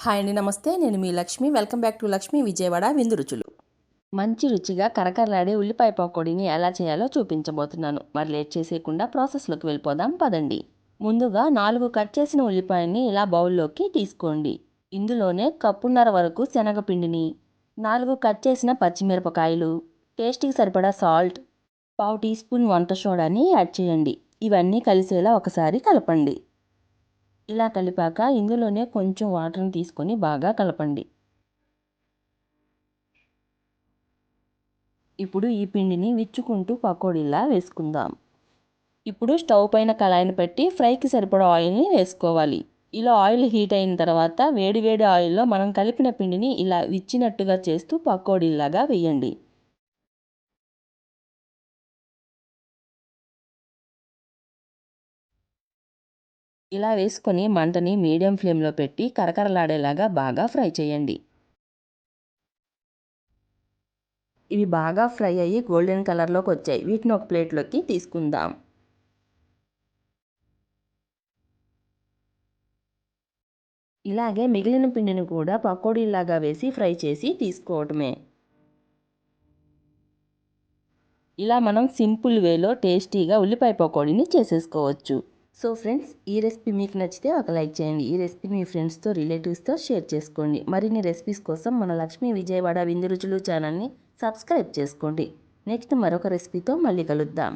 Hi అండి, నమస్తే. నేను మీ Lakshmi. Welcome back to Lakshmi Vijayawada Vindu Ruchulu. మంచి రుచిగా కరకరలాడే ఉల్లిపాయ పకోడీని ఎలా చేయాలో చూపించబోతున్నాను. మరి లేట్ చేసేయకుండా ప్రాసెస్లోకి వెళ్ళిపోదాం పదండి. ముందుగా 4 కట్ చేసిన ఉల్లిపాయని ఇలా బౌల్లోకి తీసుకోండి. ఇందులోనే కప్పున్నర వరకు శనగపిండిని, 4 కట్ చేసిన పచ్చిమిరపకాయలు, టేస్ట్కి సరిపడా సాల్ట్, పావు టీ స్పూన్ వంట సోడాని యాడ్ చేయండి. ఇవన్నీ కలిసేలా ఒకసారి కలపండి. ఇలా కలిపాక ఇందులోనే కొంచెం వాటర్ని తీసుకొని బాగా కలపండి. ఇప్పుడు ఈ పిండిని విచ్చుకుంటూ పకోడీలా వేసుకుందాం. ఇప్పుడు స్టవ్ పైన కళాయిని పెట్టి ఫ్రైకి సరిపడా ఆయిల్ని వేసుకోవాలి. ఇలా ఆయిల్ హీట్ అయిన తర్వాత వేడి ఆయిల్లో మనం కలిపిన పిండిని ఇలా విచ్చినట్టుగా చేస్తూ పకోడీలాగా వేయండి. ఇలా వేసుకొని మంటని మీడియం ఫ్లేమ్లో పెట్టి కరకరలాడేలాగా బాగా ఫ్రై చేయండి. ఇవి బాగా ఫ్రై అయ్యి గోల్డెన్ కలర్లోకి వచ్చాయి. వీటిని ఒక ప్లేట్లోకి తీసుకుందాం. ఇలాగే మిగిలిన పిండిని కూడా పకోడీలాగా వేసి ఫ్రై చేసి తీసుకోవటమే. ఇలా మనం సింపుల్ వేలో టేస్టీగా ఉల్లిపాయ పకోడీని చేసేసుకోవచ్చు. సో ఫ్రెండ్స్, ఈ రెసిపీ మీకు నచ్చితే ఒక లైక్ చేయండి. ఈ రెసిపీని మీ ఫ్రెండ్స్తో రిలేటివ్స్తో షేర్ చేసుకోండి. మరిన్ని రెసిపీస్ కోసం మన లక్ష్మీ విజయవాడ విందు రుచులు ఛానల్ని సబ్స్క్రైబ్ చేసుకోండి. నెక్స్ట్ మరొక రెసిపీతో మళ్ళీ కలుద్దాం.